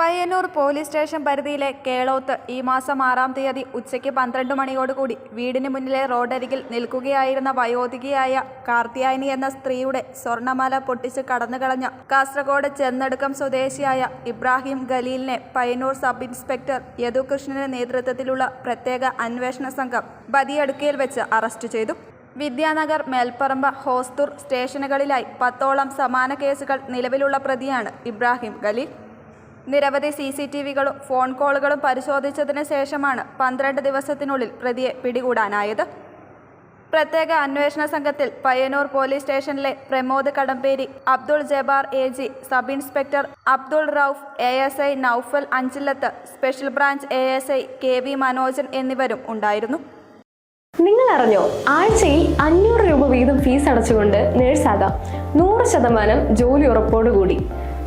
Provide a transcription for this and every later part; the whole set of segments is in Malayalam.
പയ്യന്നൂർ പോലീസ് സ്റ്റേഷൻ പരിധിയിലെ കേളോത്ത് ഈ മാസം 6-ാം തീയതി ഉച്ചയ്ക്ക് 12 മണിയോടുകൂടി വീടിന് മുന്നിലെ റോഡരികിൽ നിൽക്കുകയായിരുന്ന വയോധികയായ കാർത്തിയായനി എന്ന സ്ത്രീയുടെ സ്വർണ്ണമാല പൊട്ടിച്ച് കടന്നുകളഞ്ഞ കാസർഗോഡ് ചെന്നടുക്കം സ്വദേശിയായ ഇബ്രാഹിം ഖലീലിനെ പയ്യന്നൂർ സബ് ഇൻസ്പെക്ടർ യദുകൃഷ്ണന്റെ നേതൃത്വത്തിലുള്ള പ്രത്യേക അന്വേഷണ സംഘം ബദിയടുക്കയിൽ വെച്ച് അറസ്റ്റ് ചെയ്തു. വിദ്യാനഗർ, മേൽപ്പറമ്പ്, ഹോസ്ദുർ സ്റ്റേഷനുകളിലായി 10ഓളം സമാന കേസുകൾ നിലവിലുള്ള പ്രതിയാണ് ഇബ്രാഹിം ഖലീൽ. നിരവധി CCTVകളും ഫോൺ കോളുകളും പരിശോധിച്ചതിന് ശേഷമാണ് 12 ദിവസത്തിനുള്ളിൽ പ്രതിയെ പിടികൂടാനായത്. പ്രത്യേക അന്വേഷണ സംഘത്തിൽ പയ്യന്നൂർ പോലീസ് സ്റ്റേഷനിലെ Pramod Kadamberi, Abdul Jabbar AG, sub inspector Abdul Rauf, ASI Noufal Anchillath, special branch ASI KV Manojan എന്നിവരും ഉണ്ടായിരുന്നു. നിങ്ങൾ അറിഞ്ഞോ, ആഴ്ചയിൽ 500 രൂപ വീതം ഫീസ് അടച്ചുകൊണ്ട് നേഴ്സാകാം. 100% ജോലി ഉറപ്പോടുകൂടി.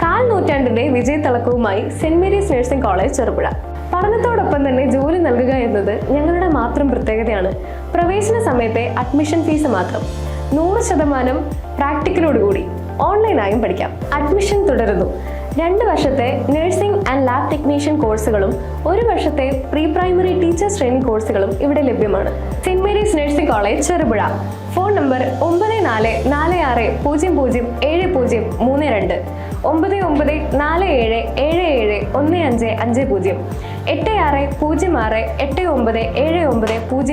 4 നൂറ്റാണ്ടിന്റെ വിജയത്തിളക്കവുമായി saint Mary's nursing college Cherupuzha. പഠനത്തോടൊപ്പം തന്നെ ജോലി നൽകുക എന്നത് ഞങ്ങളുടെ മാത്രം പ്രത്യേകതയാണ്. പ്രവേശന സമയത്തെ അഡ്മിഷൻ ഫീസ് മാത്രം. 100% പ്രാക്ടിക്കലോടുകൂടി ഓൺലൈനായും പഠിക്കാം. അഡ്മിഷൻ തുടരുന്നു. 2 വർഷത്തെ നഴ്സിംഗ് ആൻഡ് ലാബ് ടെക്നീഷ്യൻ കോഴ്സുകളും 1 വർഷത്തെ പ്രീ പ്രൈമറി ടീച്ചേഴ്സ് ട്രെയിനിങ് കോഴ്സുകളും ഇവിടെ ലഭ്യമാണ്. Saint Mary's nursing college Cherupuzha. Phone number 9446007032, 9947771550, 8606897970.